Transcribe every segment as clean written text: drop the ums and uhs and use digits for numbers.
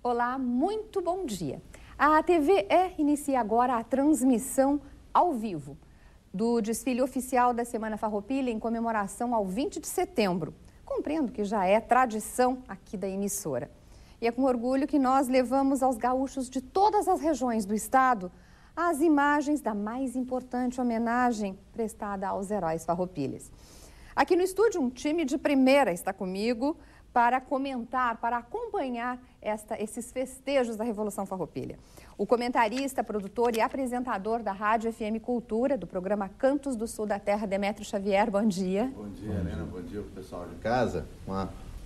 Olá, muito bom dia. A TVE inicia agora a transmissão ao vivo do desfile oficial da Semana Farroupilha em comemoração ao 20 de setembro. Compreendo que já é tradição aqui da emissora. E é com orgulho que nós levamos aos gaúchos de todas as regiões do estado as imagens da mais importante homenagem prestada aos heróis farroupilhas. Aqui no estúdio, um time de primeira está comigo para comentar, para acompanhar esses festejos da Revolução Farroupilha. O comentarista, produtor e apresentador da Rádio FM Cultura, do programa Cantos do Sul da Terra, Demétrio Xavier, bom dia. Bom dia, Helena, bom dia para o pessoal de casa.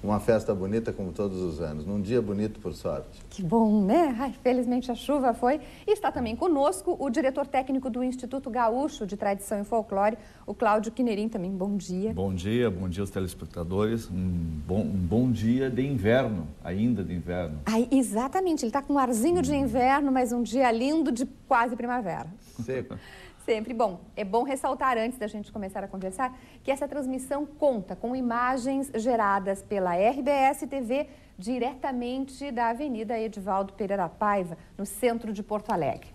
Uma festa bonita como todos os anos, num dia bonito por sorte. Que bom, né? Ai, felizmente a chuva foi. E está também conosco o diretor técnico do Instituto Gaúcho de Tradição e Folclore, o Cláudio Quinerim, também. Bom dia. Bom dia aos telespectadores. Um bom dia de inverno, ainda de inverno. Ai, exatamente, ele está com um arzinho de inverno, mas um dia lindo de quase primavera. Seco. Sempre. Bom, é bom ressaltar, antes da gente começar a conversar, que essa transmissão conta com imagens geradas pela RBS TV diretamente da Avenida Edivaldo Pereira Paiva, no centro de Porto Alegre.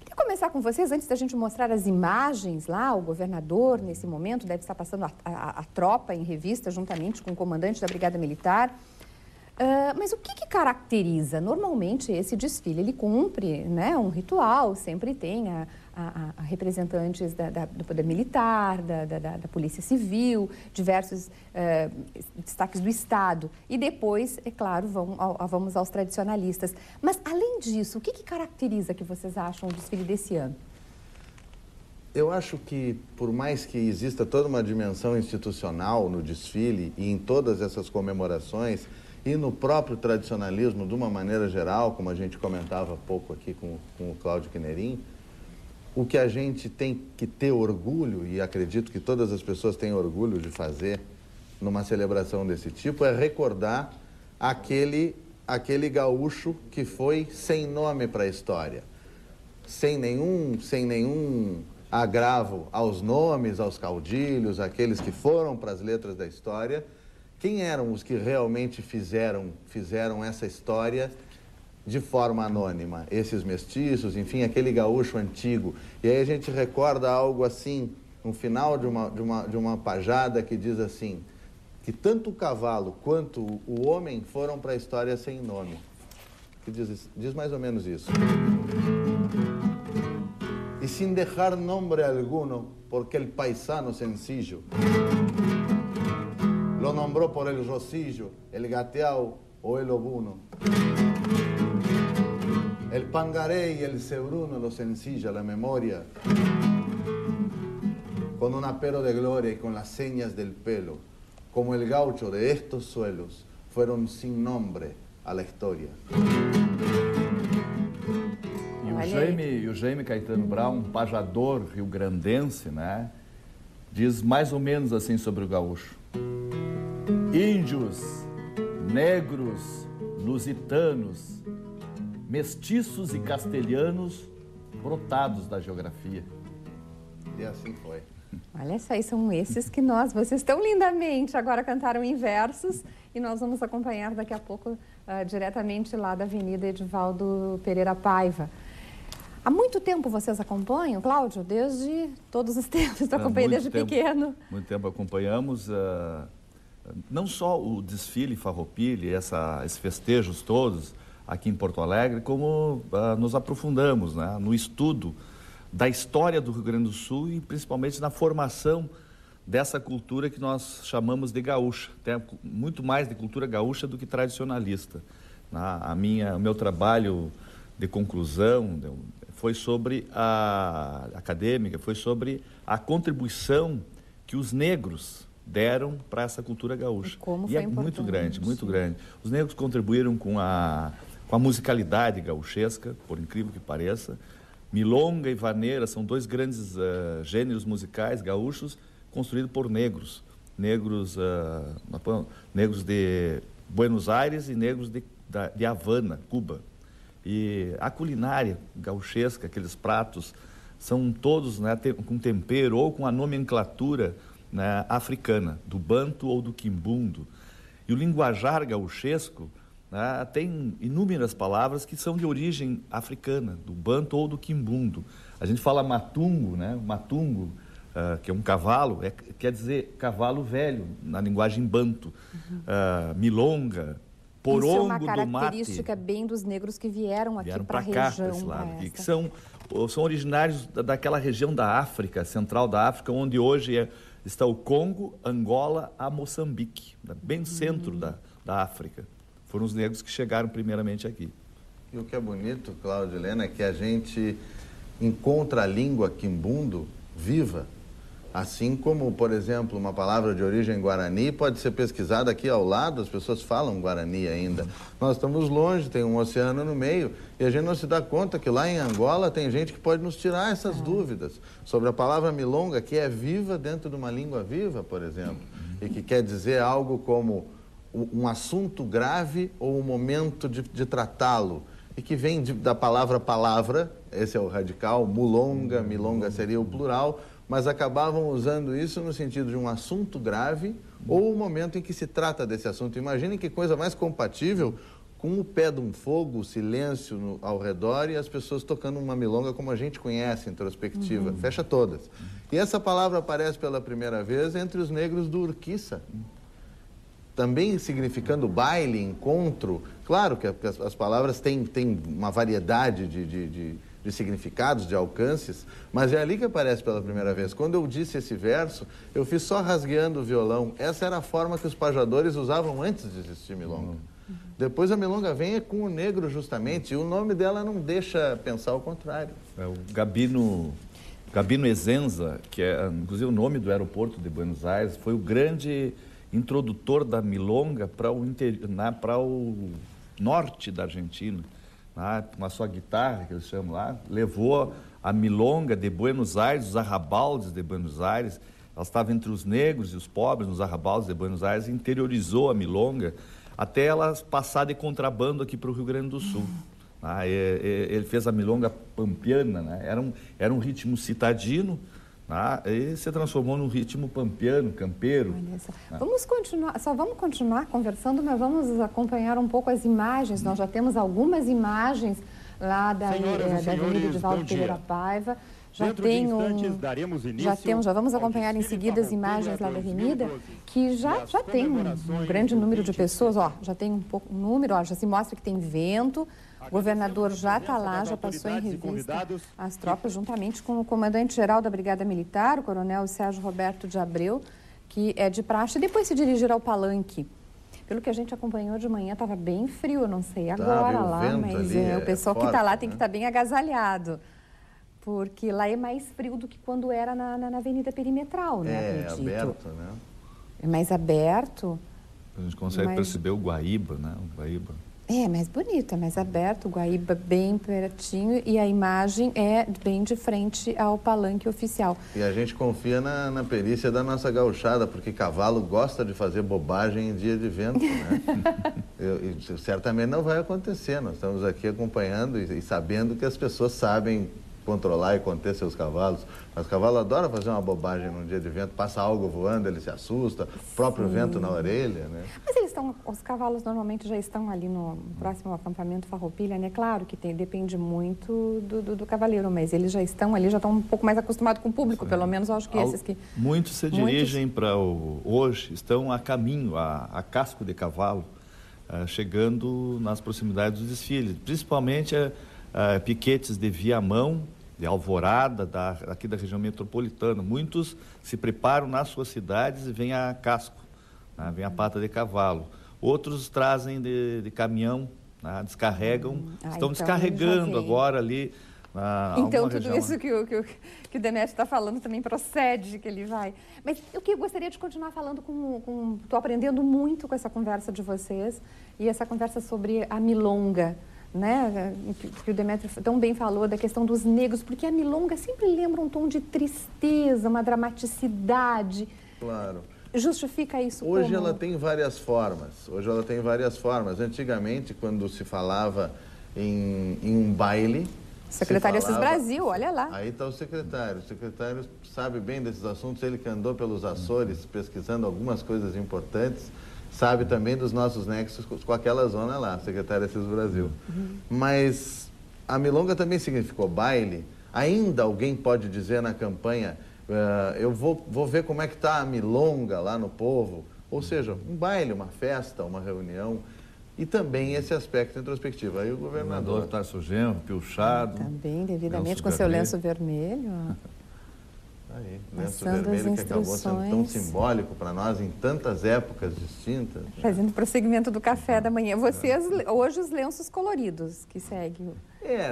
Queria começar com vocês, antes da gente mostrar as imagens lá, o governador, nesse momento, deve estar passando a tropa em revista, juntamente com o comandante da Brigada Militar. Mas o que caracteriza? Normalmente esse desfile, ele cumpre, né, um ritual, sempre tem a representantes do Poder Militar, da Polícia Civil, diversos destaques do Estado. E depois, é claro, vamos aos tradicionalistas. Mas, além disso, o que caracteriza, que vocês acham, o desfile desse ano? Eu acho que, por mais que exista toda uma dimensão institucional no desfile e em todas essas comemorações, e no próprio tradicionalismo, de uma maneira geral, como a gente comentava há pouco aqui com o Cláudio Quinerim, o que a gente tem que ter orgulho, e acredito que todas as pessoas têm orgulho de fazer numa celebração desse tipo, é recordar aquele gaúcho que foi sem nome para a história, sem nenhum agravo aos nomes, aos caudilhos, aqueles que foram para as letras da história. Quem eram os que realmente fizeram essa história de forma anônima? Esses mestiços, enfim, aquele gaúcho antigo. E aí a gente recorda algo assim, no final de uma pajada que diz assim, que tanto o cavalo quanto o homem foram para a história sem nome. Que diz mais ou menos isso. E sem deixar nome alguno, porque el paisano sencillo lo nombró por el rosillo, el gateao o el obuno. El pangaré y el cebruno lo sencilla la memoria, con un apero de gloria y con las señas del pelo, como el gaucho de estos suelos, fueron sin nombre a la historia. E o Jaime Caetano Brown, um pajador rio-grandense, né, diz mais ou menos assim sobre o gaúcho: índios, negros, lusitanos, mestiços e castelhanos brotados da geografia. E assim foi. Olha só, e são esses que vocês tão lindamente agora cantaram em versos, e nós vamos acompanhar daqui a pouco diretamente lá da Avenida Edivaldo Pereira Paiva. Há muito tempo vocês acompanham, Cláudio? Desde todos os tempos, eu acompanhei desde pequeno. Muito tempo acompanhamos, não só o desfile Farroupilha, esses festejos todos aqui em Porto Alegre, como nos aprofundamos, né, no estudo da história do Rio Grande do Sul e principalmente na formação dessa cultura que nós chamamos de gaúcha, até muito mais de cultura gaúcha do que tradicionalista. O meu trabalho de conclusão foi sobre acadêmica, foi sobre a contribuição que os negros deram para essa cultura gaúcha. E é muito grande, muito grande. Os negros contribuíram com a musicalidade gaúchesca, por incrível que pareça. Milonga e vaneira são dois grandes gêneros musicais gaúchos construídos por negros. Negros de Buenos Aires e negros de Havana, Cuba. E a culinária gaúchesca, aqueles pratos, são todos, né, com tempero ou com a nomenclatura, né, africana, do banto ou do quimbundo. E o linguajar gaúchesco né, tem inúmeras palavras que são de origem africana, do banto ou do quimbundo. A gente fala matungo, né? Matungo, que é um cavalo, quer dizer cavalo velho, na linguagem banto. Milonga, porongo do mate. Isso é uma característica bem dos negros que vieram aqui para a região. Esse lado aqui, que são originários daquela região da África, central da África, onde hoje está o Congo, Angola, a Moçambique, bem no centro da África. Foram os negros que chegaram primeiramente aqui. E o que é bonito, Cláudio e Helena, é que a gente encontra a língua quimbundo viva. Assim como, por exemplo, uma palavra de origem guarani pode ser pesquisada aqui ao lado, as pessoas falam guarani ainda. Nós estamos longe, tem um oceano no meio, e a gente não se dá conta que lá em Angola tem gente que pode nos tirar essas dúvidas sobre a palavra milonga, que é viva dentro de uma língua viva, por exemplo, e que quer dizer algo como um assunto grave ou um momento de tratá-lo, e que vem da palavra palavra, esse é o radical, mulonga, milonga seria o plural, mas acabavam usando isso no sentido de um assunto grave ou o momento em que se trata desse assunto. Imaginem que coisa mais compatível com o pé de um fogo, o silêncio ao redor e as pessoas tocando uma milonga como a gente conhece, introspectiva, fecha todas. E essa palavra aparece pela primeira vez entre os negros do Urquiça, também significando baile, encontro. Claro que as palavras têm uma variedade de significados, de alcances, mas é ali que aparece pela primeira vez. Quando eu disse esse verso, eu fiz só rasgueando o violão. Essa era a forma que os pajadores usavam antes de existir milonga. Depois a milonga vem com o negro justamente, e o nome dela não deixa pensar o contrário. É o Gabino Ezenza, que é inclusive o nome do aeroporto de Buenos Aires, foi o grande introdutor da milonga para o norte da Argentina. Com a sua guitarra, que eles chamam lá, levou a milonga de Buenos Aires, os arrabaldes de Buenos Aires. Ela estava entre os negros e os pobres nos arrabaldes de Buenos Aires, interiorizou a milonga até ela passar de contrabando aqui para o Rio Grande do Sul. Ele fez a milonga pampiana, né? Era um ritmo citadino, e se transformou num ritmo pampiano, campeiro. Vamos continuar conversando, mas vamos acompanhar um pouco as imagens. Nós já temos algumas imagens lá da Avenida Edivaldo Pereira Paiva. Já vamos acompanhar em seguida as imagens lá da avenida, que já tem um grande número de pessoas. Já tem um número, já se mostra que tem vento. O governador já está lá, já passou em revista as tropas, juntamente com o comandante-geral da Brigada Militar, o coronel Sérgio Roberto de Abreu, que é de praxe, e depois se dirigirá ao palanque. Pelo que a gente acompanhou de manhã, estava bem frio, não sei agora lá, mas o pessoal que está lá tem que estar bem agasalhado, porque lá é mais frio do que quando era na Avenida Perimetral, né? É aberto, né? É mais aberto. A gente consegue perceber o Guaíba, né? O Guaíba. É mais bonito, é mais aberto, o Guaíba bem pertinho e a imagem é bem de frente ao palanque oficial. E a gente confia na perícia da nossa gauchada, porque cavalo gosta de fazer bobagem em dia de vento, né? Certamente não vai acontecer, nós estamos aqui acompanhando e sabendo que as pessoas sabem controlar e conter seus cavalos. Mas o cavalo adora fazer uma bobagem num dia de vento, passa algo voando, ele se assusta, o próprio vento na orelha, né? Mas os cavalos normalmente já estão ali no próximo acampamento Farroupilha, né? Claro que depende muito do cavaleiro, mas eles já estão ali, já estão um pouco mais acostumados com o público, pelo menos eu acho que esses que... Muitos se dirigem para hoje, estão a caminho, a casco de cavalo, chegando nas proximidades dos desfiles, principalmente piquetes de Viamão, de Alvorada, aqui da região metropolitana. Muitos se preparam nas suas cidades e vêm a casco, né? Vêm a pata de cavalo. Outros trazem de caminhão, né? Descarregam, estão descarregando agora ali. Então tudo isso que o Demetrio está falando também procede, que ele vai. Mas eu gostaria de continuar falando estou aprendendo muito com essa conversa de vocês e essa conversa sobre a milonga, né, que o Demetrio tão bem falou da questão dos negros, porque a milonga sempre lembra um tom de tristeza, uma dramaticidade. Claro. Justifica isso Hoje ela tem várias formas. Antigamente, quando se falava em um baile... Secretário Assis Brasil, olha lá. Aí está o secretário. O secretário sabe bem desses assuntos, ele que andou pelos Açores pesquisando algumas coisas importantes. sabe também dos nossos nexos com aquela zona lá, Secretaria Assis Brasil. Mas a milonga também significou baile. Ainda alguém pode dizer na campanha, eu vou ver como é que está a milonga lá no povo. Ou seja, um baile, uma festa, uma reunião. E também esse aspecto introspectivo. Aí o governador Tarso Genro, pilchado. Também, devidamente, com seu lenço vermelho. Aí, lenço vermelho que acabou sendo tão simbólico para nós em tantas épocas distintas. Fazendo o prosseguimento do café da manhã. Vocês, hoje, os lenços coloridos que seguem.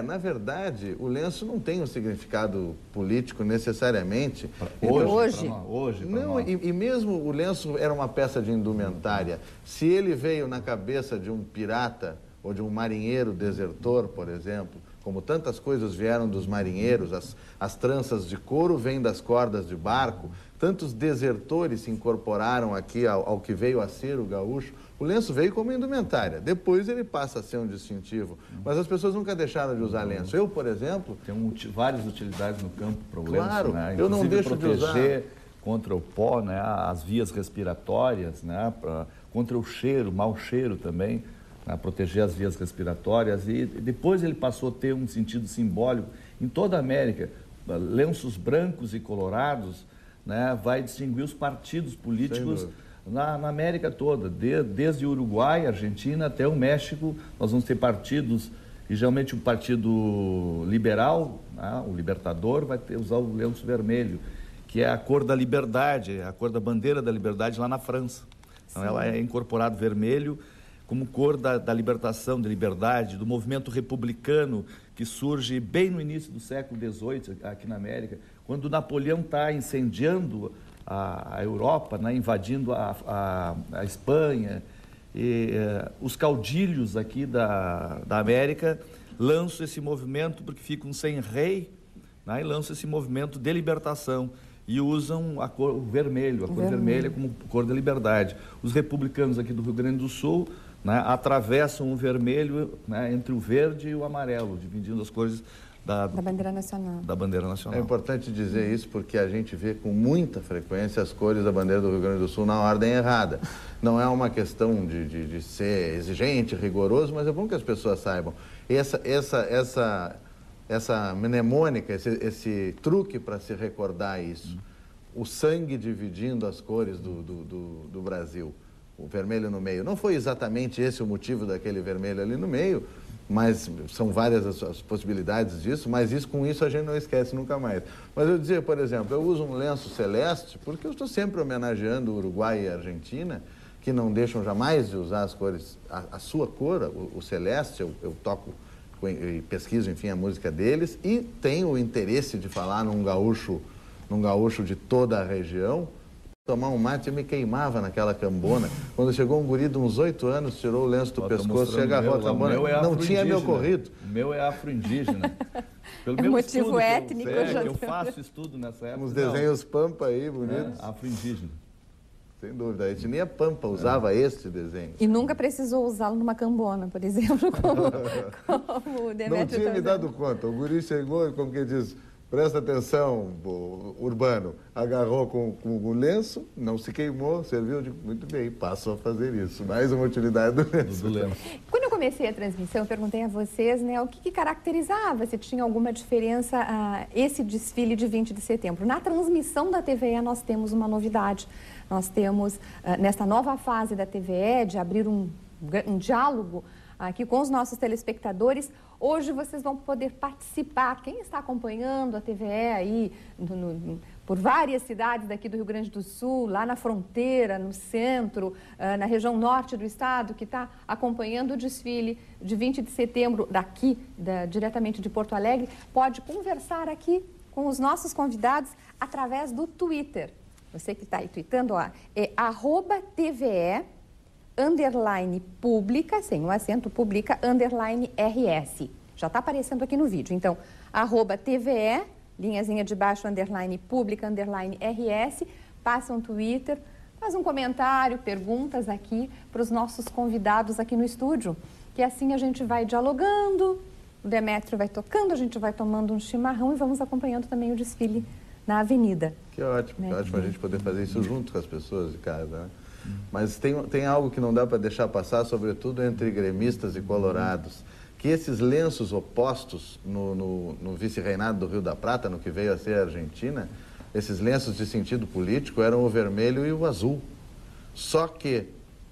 Na verdade, o lenço não tem um significado político necessariamente. Hoje. Não, e mesmo o lenço era uma peça de indumentária. Se ele veio na cabeça de um pirata ou de um marinheiro desertor, por exemplo, como tantas coisas vieram dos marinheiros, as tranças de couro vêm das cordas de barco, tantos desertores se incorporaram aqui ao que veio a ser o gaúcho. O lenço veio como indumentária, depois ele passa a ser um distintivo, mas as pessoas nunca deixaram de usar lenço. Eu, por exemplo... Tem várias utilidades no campo para o claro, lenço, né? Eu não deixo de usar... proteger contra o pó, né? As vias respiratórias, né? Contra o cheiro, mau cheiro também, né? Proteger as vias respiratórias. E depois ele passou a ter um sentido simbólico em toda a América. Lenços brancos e colorados, né? Vai distinguir os partidos políticos na América toda, desde o Uruguai, Argentina, até o México. Nós vamos ter partidos, e geralmente o partido liberal, né, o Libertador, vai usar o lenço vermelho, que é a cor da liberdade, a cor da bandeira da liberdade lá na França. Então ela é incorporado vermelho como cor da libertação, da liberdade, do movimento republicano que surge bem no início do século XVIII aqui na América, quando Napoleão está incendiando a Europa, né, invadindo a Espanha, e os caudilhos aqui da América lançam esse movimento porque ficam sem rei, né, e lançam esse movimento de libertação e usam a cor vermelho, a cor vermelha como cor da liberdade. Os republicanos aqui do Rio Grande do Sul, né, atravessam o vermelho, né, entre o verde e o amarelo, dividindo as cores da bandeira nacional. Da bandeira nacional. É importante dizer isso porque a gente vê com muita frequência as cores da bandeira do Rio Grande do Sul na ordem errada. Não é uma questão de ser exigente, rigoroso, mas é bom que as pessoas saibam. Essa mnemônica, esse truque para se recordar isso. O sangue dividindo as cores do Brasil. O vermelho no meio. Não foi exatamente esse o motivo daquele vermelho ali no meio, mas são várias as possibilidades disso, mas com isso a gente não esquece nunca mais. Mas eu dizia, por exemplo, eu uso um lenço celeste porque eu estou sempre homenageando o Uruguai e a Argentina, que não deixam jamais de usar as cores, a sua cor, o celeste. Eu toco e pesquiso, enfim, a música deles, e tenho o interesse de falar num gaúcho de toda a região. Tomar um mate, eu me queimava naquela cambona. Quando chegou um guri de uns 8 anos, tirou o lenço do pescoço e agarrou a cambona. Não tinha me ocorrido. O meu é afro-indígena. Pelo meu motivo étnico. Eu faço estudo nessa época. Uns desenhos pampa aí, bonitos. Afro-indígena. Sem dúvida. A etnia pampa usava este desenho. E nunca precisou usá-lo numa cambona, por exemplo, como o Demetrio. Não tinha me dado conta. O guri chegou, como que diz... Presta atenção, Urbano, agarrou com o lenço, não se queimou, serviu muito bem, passou a fazer isso. Mais uma utilidade do lenço. Quando eu comecei a transmissão, eu perguntei a vocês, né, o que caracterizava, se tinha alguma diferença esse desfile de 20 de setembro. Na transmissão da TVE nós temos uma novidade. Nós temos, nesta nova fase da TVE, de abrir um diálogo aqui com os nossos telespectadores. Hoje vocês vão poder participar. Quem está acompanhando a TVE aí por várias cidades daqui do Rio Grande do Sul, lá na fronteira, no centro, na região norte do estado, que está acompanhando o desfile de 20 de setembro daqui, diretamente de Porto Alegre, pode conversar aqui com os nossos convidados através do Twitter. Você que está aí tweetando, é @TVE _pública, sem o acento, pública, _RS. Já está aparecendo aqui no vídeo. Então, @TVE, linhazinha de baixo, _pública, _RS, passa um Twitter, faz um comentário, perguntas aqui para os nossos convidados aqui no estúdio. Que assim a gente vai dialogando, o Demetrio vai tocando, a gente vai tomando um chimarrão e vamos acompanhando também o desfile na avenida. Que ótimo, né? Que ótimo a gente poder fazer isso junto com as pessoas de casa, né? Mas tem algo que não dá para deixar passar, sobretudo entre gremistas e colorados, que esses lenços opostos no vice-reinado do Rio da Prata, no que veio a ser a Argentina, esses lenços de sentido político eram o vermelho e o azul. Só que,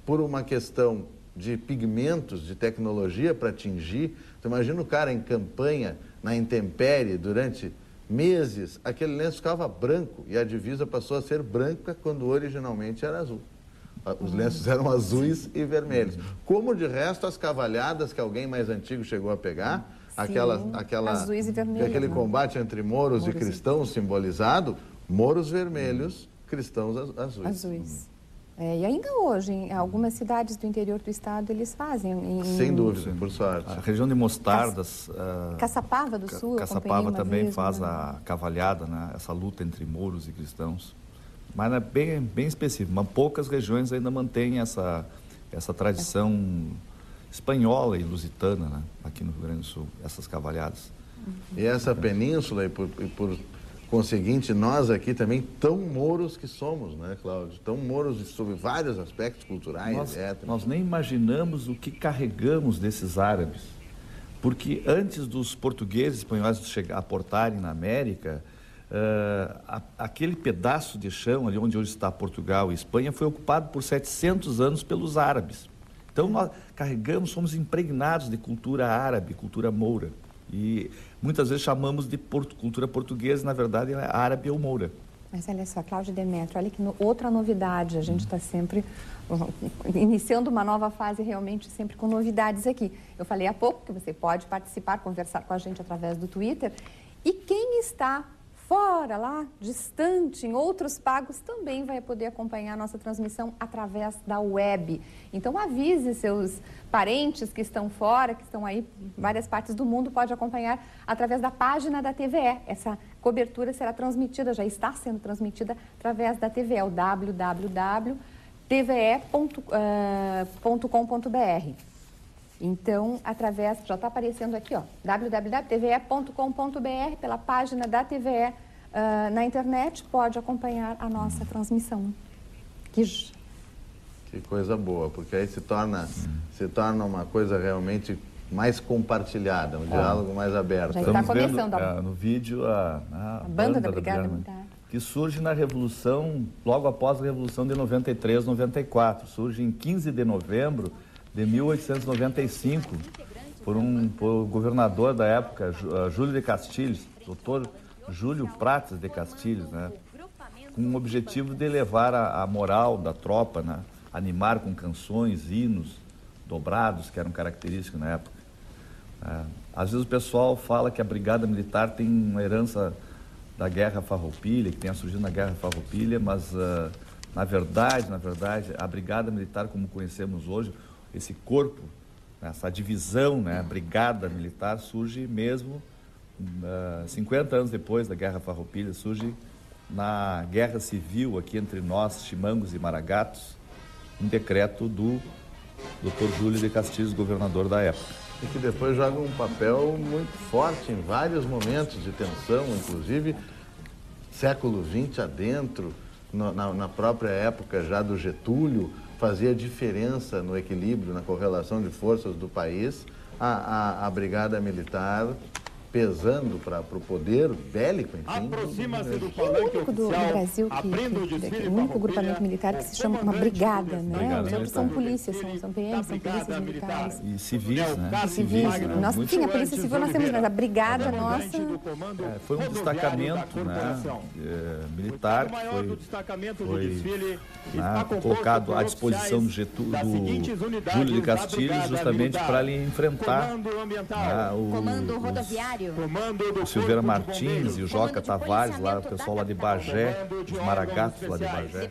por uma questão de pigmentos, de tecnologia para atingir, tu imagina o cara em campanha, na intempérie, durante meses, aquele lenço ficava branco e a divisa passou a ser branca quando originalmente era azul. Os lenços eram azuis e vermelhos. Como de resto as cavalhadas que alguém mais antigo chegou a pegar, azuis e vermelhos, aquele combate entre mouros e cristãos simbolizado, mouros vermelhos, cristãos azuis. E ainda hoje, em algumas cidades do interior do estado, eles fazem. Sem dúvida, por sorte. A região de Mostardas... Caçapava do Sul, Caçapava também faz a cavalhada, né? Essa luta entre mouros e cristãos. Mas é bem específico. Mas poucas regiões ainda mantêm essa tradição espanhola e lusitana, né? Aqui no Rio Grande do Sul, essas cavalhadas. E essa península, e por conseguinte, nós aqui também, tão mouros que somos, né, Cláudio? Tão mouros sobre vários aspectos culturais, étnicos. Nós nem imaginamos o que carregamos desses árabes. Porque antes dos portugueses e espanhóis aportarem na América, aquele pedaço de chão ali onde hoje está Portugal e Espanha foi ocupado por 700 anos pelos árabes. Então nós carregamos, somos impregnados de cultura árabe, cultura moura. E muitas vezes chamamos de cultura portuguesa, na verdade é árabe ou moura. Mas olha só, Cláudio e Demétrio, olha que outra novidade, a gente está sempre iniciando uma nova fase realmente sempre com novidades aqui. Eu falei há pouco que você pode participar, conversar com a gente através do Twitter, e quem está fora, lá, distante, em outros pagos, também vai poder acompanhar a nossa transmissão através da web. Então, avise seus parentes que estão fora, que estão aí em várias partes do mundo, pode acompanhar através da página da TVE. Essa cobertura será transmitida, já está sendo transmitida através da TVE, o www.tve.com.br. Então, através, já está aparecendo aqui, ó, www.tve.com.br, pela página da TVE na internet, pode acompanhar a nossa transmissão. Que coisa boa, porque aí se torna uma coisa realmente mais compartilhada, um diálogo mais aberto. Já está começando no vídeo a Banda da Brigada Militar, que surge na Revolução, logo após a Revolução de 93, 94. Surge em 15 de novembro de 1895, por o governador da época, Júlio de Castilhos, doutor Júlio Prates de Castilhos, né? Com o objetivo de elevar a moral da tropa, né? Animar com canções, hinos dobrados, que eram característicos na época. Às vezes o pessoal fala que a Brigada Militar tem uma herança da Guerra Farroupilha, que tenha surgido na Guerra Farroupilha, mas na verdade, a Brigada Militar, como conhecemos hoje, esse corpo, essa divisão, né, a Brigada Militar, surge mesmo 50 anos depois da Guerra Farroupilha, surge na Guerra Civil aqui entre nós, chimangos e maragatos, um decreto do Dr. Júlio de Castilhos, governador da época. E que depois joga um papel muito forte em vários momentos de tensão, inclusive século XX adentro, na própria época já do Getúlio, fazia diferença no equilíbrio, na correlação de forças do país, a Brigada Militar pesando para o poder bélico, enfim. É o único do Brasil o único grupamento militar que se chama uma brigada, né? Os outros são polícias, são PM, são polícias militares. E civis, né? E civis. Nós, sim, a Polícia Civil nós temos, mas a brigada nossa... foi um destacamento, né, militar que foi colocado à disposição do Júlio de Castilhos justamente para lhe enfrentar o Comando Rodoviário. O Silveira Martins e o Joca Tavares, lá, o pessoal lá de Bagé, os maragatos lá de Bagé.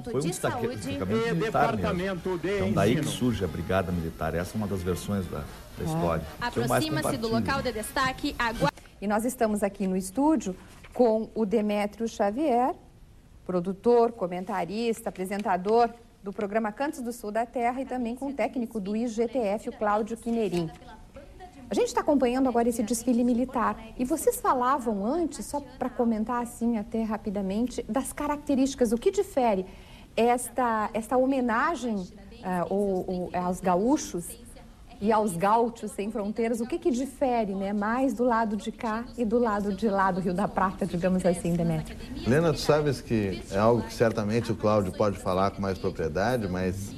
Foi um destacamento militar mesmo. Então daí que surge a Brigada Militar. Essa é uma das versões da história. Aproxima-se do local de destaque. E nós estamos aqui no estúdio com o Demétrio Xavier, produtor, comentarista, apresentador do programa Cantos do Sul da Terra, e também com o técnico do IGTF, o Cláudio Quinerim. A gente está acompanhando agora esse desfile militar. E vocês falavam antes, só para comentar assim até rapidamente, das características, o que difere esta homenagem aos gaúchos e aos gaúchos sem fronteiras, o que difere, né, mais do lado de cá e do lado de lá do Rio da Prata, digamos assim, Demétrio? Lena, tu sabes que é algo que certamente o Cláudio pode falar com mais propriedade, mas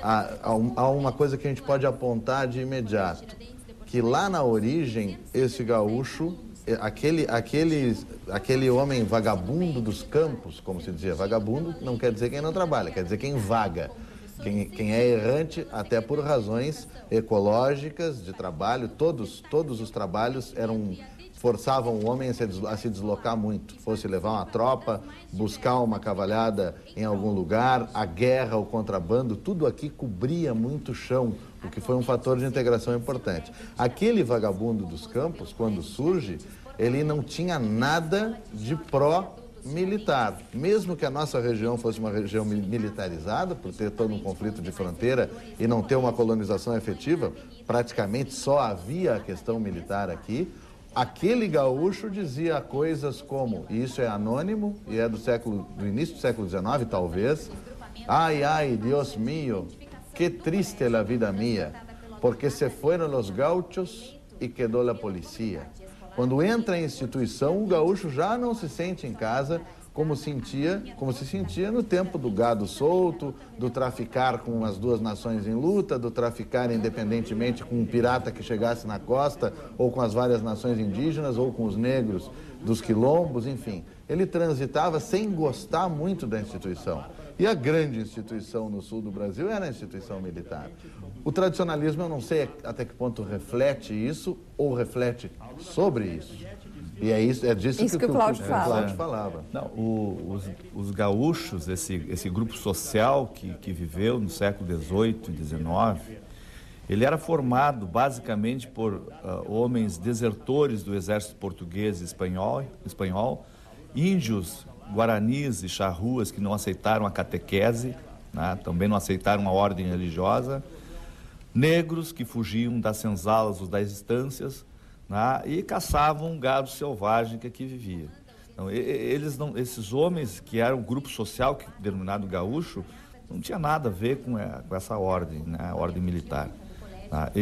há uma coisa que a gente pode apontar de imediato, que lá na origem, esse gaúcho, aquele homem vagabundo dos campos, como se dizia, vagabundo não quer dizer quem não trabalha, quer dizer quem vaga. Quem é errante, até por razões ecológicas, de trabalho, todos os trabalhos forçavam o homem a se deslocar muito. Fosse levar uma tropa, buscar uma cavalhada em algum lugar, a guerra, o contrabando, tudo aqui cobria muito chão, o que foi um fator de integração importante. Aquele vagabundo dos campos, quando surge, ele não tinha nada de pró-militar. Mesmo que a nossa região fosse uma região militarizada, por ter todo um conflito de fronteira e não ter uma colonização efetiva, praticamente só havia a questão militar aqui. Aquele gaúcho dizia coisas como, e isso é anônimo, e é do início do século XIX, talvez, ai, ai, Dios mío, que triste é a vida mía, porque se foram os gauchos e quedou a polícia. Quando entra em instituição, o gaúcho já não se sente em casa como se sentia no tempo do gado solto, do traficar com as duas nações em luta, do traficar independentemente com um pirata que chegasse na costa, ou com as várias nações indígenas, ou com os negros dos quilombos, enfim. Ele transitava sem gostar muito da instituição. E a grande instituição no sul do Brasil era a instituição militar. O tradicionalismo, eu não sei até que ponto reflete isso, ou reflete sobre isso. E é disso que o Cláudio falava. Não, os gaúchos, esse grupo social que viveu no século XVIII e XIX, ele era formado basicamente por homens desertores do exército português e espanhol, índios, guaranis e charruas que não aceitaram a catequese, né, também não aceitaram a ordem religiosa, negros que fugiam das senzalas ou das estâncias, né, e caçavam um gado selvagem que aqui vivia. Então, esses homens, que eram um grupo social denominado gaúcho, não tinha nada a ver com essa ordem, né, a ordem militar. Tá?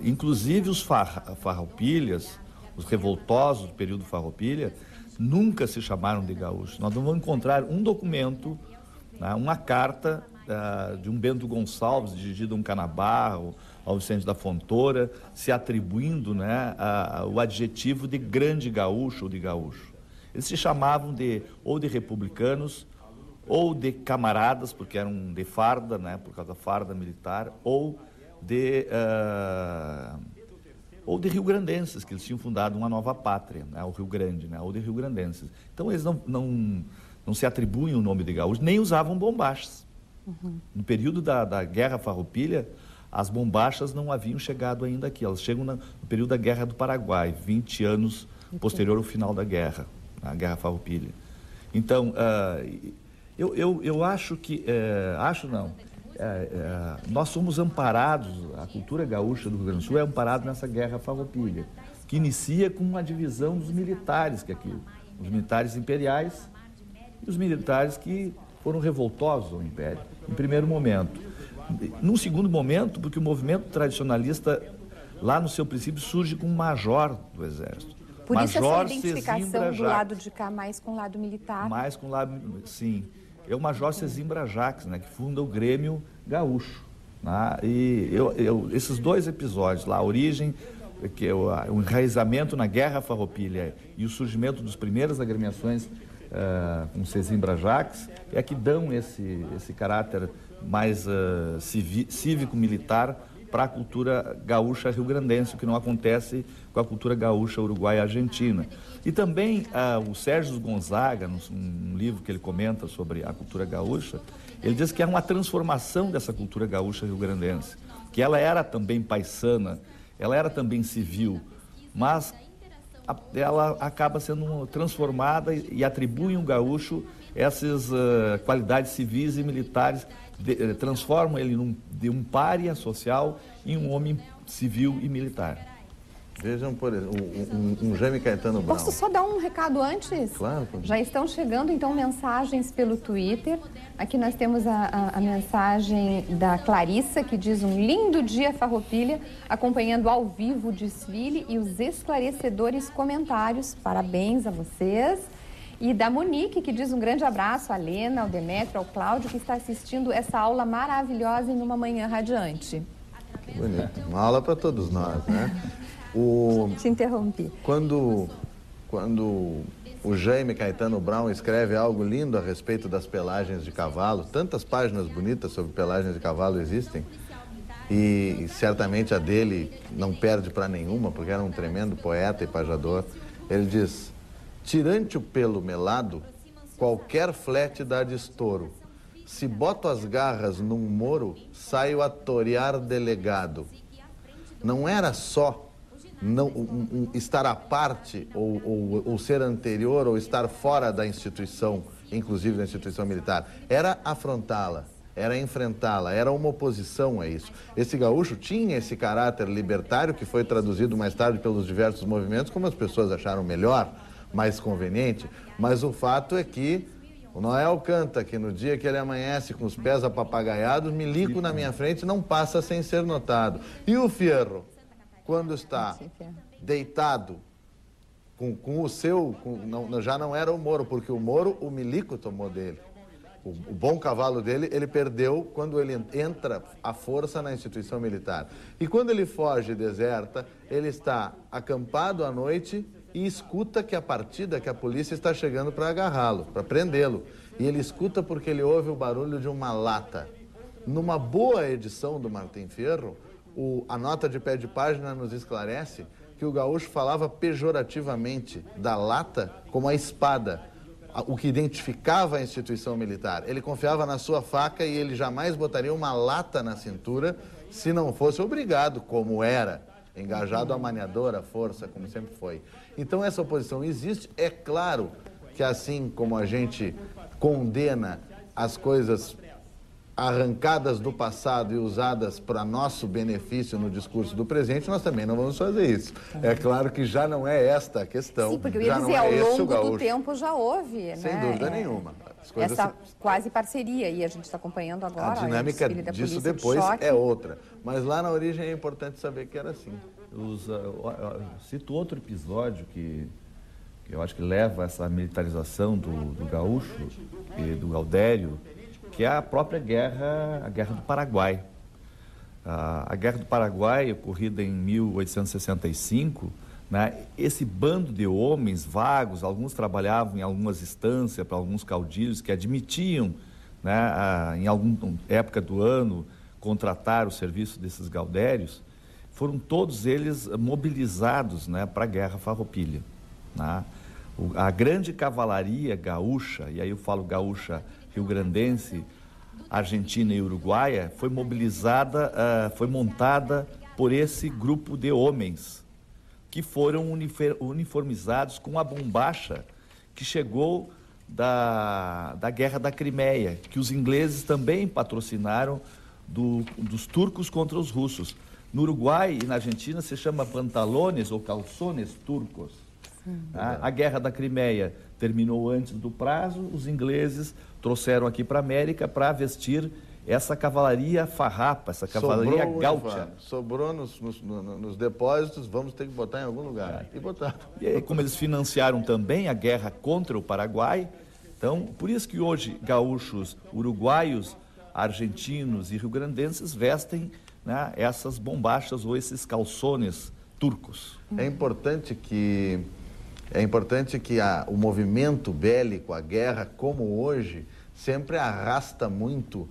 Inclusive os farroupilhas, os revoltosos do período farroupilha, nunca se chamaram de gaúchos. Nós não vamos encontrar um documento, né, uma carta de um Bento Gonçalves, dirigido a um Canabarro, ao Vicente da Fontoura, se atribuindo, né, o adjetivo de grande gaúcho ou de gaúcho. Eles se chamavam ou de republicanos, ou de camaradas, porque eram de farda, né, por causa da farda militar, ou de rio-grandenses, que eles tinham fundado uma nova pátria, né, o Rio Grande, né, ou de rio-grandenses. Então, eles não se atribuem o nome de gaúcho, nem usavam bombachas. Uhum. No período da Guerra Farroupilha, as bombachas não haviam chegado ainda aqui. Elas chegam no período da Guerra do Paraguai, 20 anos posterior ao final da guerra, a Guerra Farroupilha. Então, eu acho que... nós somos amparados, a cultura gaúcha do Rio Grande do Sul é amparada nessa Guerra Farroupilha, que inicia com uma divisão dos militares, os militares imperiais e os militares que foram revoltosos ao Império, em primeiro momento. Num segundo momento, porque o movimento tradicionalista, lá no seu princípio, surge com um major do Exército. Por isso essa identificação do lado de cá mais com o lado militar? Mais com o lado, sim. É o Major Sesimbra Jacques, né, que funda o Grêmio Gaúcho. Né? E esses dois episódios lá, a origem, que é o enraizamento na Guerra Farroupilha e o surgimento das primeiras agremiações com Sesimbra Jacques, é que dão esse caráter mais cívico-militar para a cultura gaúcha rio-grandense, o que não acontece com a cultura gaúcha uruguaia e argentina. E também o Sérgio Gonzaga, num livro que ele comenta sobre a cultura gaúcha, ele diz que é uma transformação dessa cultura gaúcha rio-grandense, que ela era também paisana, ela era também civil, mas ela acaba sendo transformada e atribui ao gaúcho essas qualidades civis e militares, transformam ele de um pária social em um homem civil e militar. Vejam, por exemplo, um Jaime Caetano Brown. Posso só dar um recado antes? Claro. Já estão chegando, então, mensagens pelo Twitter. Aqui nós temos a mensagem da Clarissa, que diz: um lindo dia Farroupilha, acompanhando ao vivo o desfile e os esclarecedores comentários. Parabéns a vocês. E da Monique, que diz um grande abraço à Lena, ao Demetrio, ao Cláudio, que está assistindo essa aula maravilhosa em uma manhã radiante. Que bonito. Uma aula para todos nós, né? Te interrompi. Quando o Jaime Caetano Brown escreve algo lindo a respeito das pelagens de cavalo, tantas páginas bonitas sobre pelagens de cavalo existem, e certamente a dele não perde para nenhuma, porque era um tremendo poeta e pajador. Ele diz: tirante o pelo melado, qualquer flete dá de estouro. Se boto as garras num moro, saio a torear delegado. Não era só estar à parte ou ser anterior ou estar fora da instituição, inclusive da instituição militar. Era afrontá-la, era enfrentá-la, era uma oposição a isso. Esse gaúcho tinha esse caráter libertário que foi traduzido mais tarde pelos diversos movimentos, como as pessoas acharam melhor, mais conveniente, mas o fato é que o Noel canta que no dia que ele amanhece com os pés apapagaiados, milico na minha frente não passa sem ser notado. E o Fierro, quando está deitado com o seu, já não era o Moro, porque o Moro, o milico tomou dele. O bom cavalo dele, ele perdeu quando ele entra à força na instituição militar. E quando ele foge e deserta, ele está acampado à noite e escuta que a partida, que a polícia está chegando para agarrá-lo, para prendê-lo. E ele escuta porque ele ouve o barulho de uma lata. Numa boa edição do Martim Fierro, a nota de pé de página nos esclarece que o gaúcho falava pejorativamente da lata como a espada, o que identificava a instituição militar. Ele confiava na sua faca e ele jamais botaria uma lata na cintura se não fosse obrigado, como era, engajado à maniadora, força, como sempre foi. Então essa oposição existe. É claro que assim como a gente condena as coisas arrancadas do passado e usadas para nosso benefício no discurso do presente, nós também não vamos fazer isso. É claro que já não é esta a questão. Sim, porque eu ia dizer, ao longo do tempo já houve, sem dúvida nenhuma. Essa quase parceria, e a gente está acompanhando agora. A dinâmica disso depois é outra. Mas lá na origem é importante saber que era assim. Cito outro episódio que eu acho que leva a essa militarização do gaúcho e do Gaudério, que é a própria a Guerra do Paraguai. A Guerra do Paraguai, ocorrida em 1865, né, esse bando de homens vagos, alguns trabalhavam em algumas instâncias para alguns caudilhos que admitiam, né, em alguma época do ano, contratar o serviço desses gaudérios, foram todos eles mobilizados, né, para a Guerra Farroupilha. Né? A grande cavalaria gaúcha, e aí eu falo gaúcha rio-grandense, argentina e uruguaia, foi mobilizada, foi montada por esse grupo de homens que foram uniformizados com a bombacha que chegou da Guerra da Crimeia, que os ingleses também patrocinaram dos turcos contra os russos. No Uruguai e na Argentina se chama pantalones ou calçones turcos. A Guerra da Crimeia terminou antes do prazo, os ingleses trouxeram aqui para a América para vestir essa cavalaria farrapa, essa cavalaria gaúcha. Sobrou nos depósitos, vamos ter que botar em algum lugar. E botaram. E aí, como eles financiaram também a guerra contra o Paraguai, então, por isso que hoje gaúchos, uruguaios, argentinos e rio-grandenses vestem, né, essas bombachas ou esses calçones turcos. É importante que o movimento bélico, a guerra, como hoje, sempre arrasta muito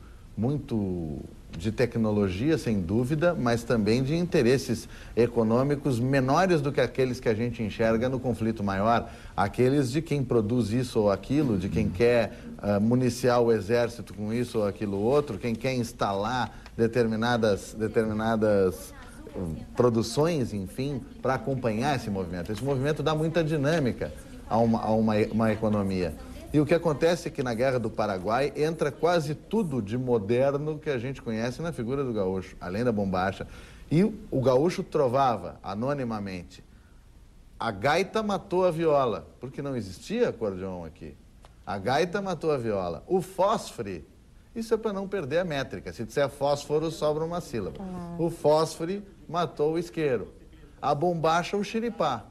de tecnologia, sem dúvida, mas também de interesses econômicos menores do que aqueles que a gente enxerga no conflito maior. Aqueles de quem produz isso ou aquilo, de quem quer municiar o exército com isso ou aquilo outro, quem quer instalar determinadas produções, enfim, para acompanhar esse movimento. Esse movimento dá muita dinâmica a uma economia. E o que acontece é que na Guerra do Paraguai entra quase tudo de moderno que a gente conhece na figura do gaúcho, além da bombacha. E o gaúcho trovava, anonimamente, a gaita matou a viola, porque não existia acordeon aqui. A gaita matou a viola. O fósforo, isso é para não perder a métrica. Se disser fósforo, sobra uma sílaba. O fósforo matou o isqueiro. A bombacha, o xiripá.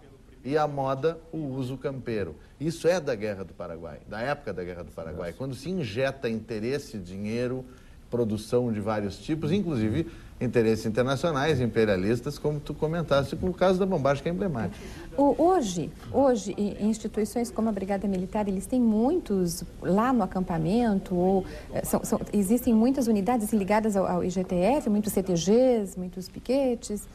E a moda, o uso campeiro. Isso é da Guerra do Paraguai, da época da Guerra do Paraguai, quando se injeta interesse, dinheiro, produção de vários tipos, inclusive interesses internacionais, imperialistas, como tu comentaste, com o caso da bombacha, que é emblemático. Hoje, instituições como a Brigada Militar, eles têm muitos lá no acampamento, ou existem muitas unidades ligadas ao IGTF, muitos CTGs, muitos piquetes.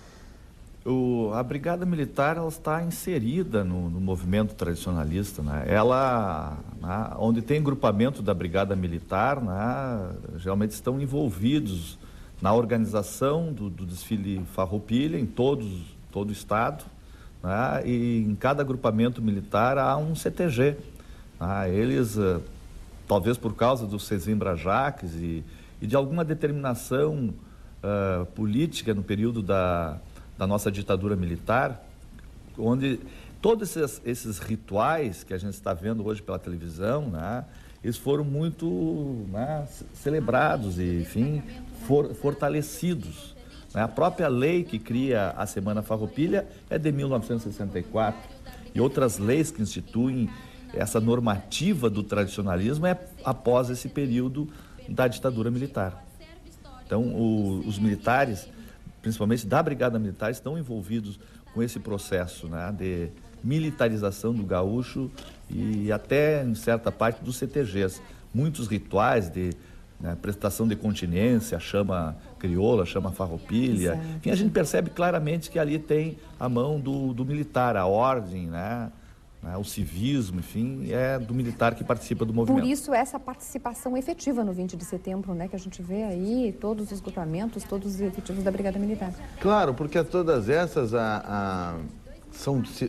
A Brigada Militar, ela está inserida no movimento tradicionalista, né? Ela, né, onde tem grupamento da Brigada Militar, né, geralmente estão envolvidos na organização do desfile Farroupilha em todo o estado, né, e em cada agrupamento militar há um CTG. Né? Eles, talvez por causa do Sesimbra Jaques e de alguma determinação política no período da nossa ditadura militar, onde todos esses rituais que a gente está vendo hoje pela televisão, né, eles foram muito, né, celebrados e, enfim, fortalecidos. Né? A própria lei que cria a Semana Farroupilha é de 1964 e outras leis que instituem essa normativa do tradicionalismo é após esse período da ditadura militar. Então, os militares, principalmente da Brigada Militar, estão envolvidos com esse processo, né, de militarização do gaúcho e até, em certa parte, dos CTGs. Muitos rituais de, né, prestação de continência, a chama crioula, a chama farroupilha. Enfim, a gente percebe claramente que ali tem a mão do militar, a ordem, né, o civismo, enfim, é do militar que participa do movimento. Por isso, essa participação efetiva no 20 de setembro, né, que a gente vê aí todos os grupamentos, todos os efetivos da Brigada Militar. Claro, porque todas essas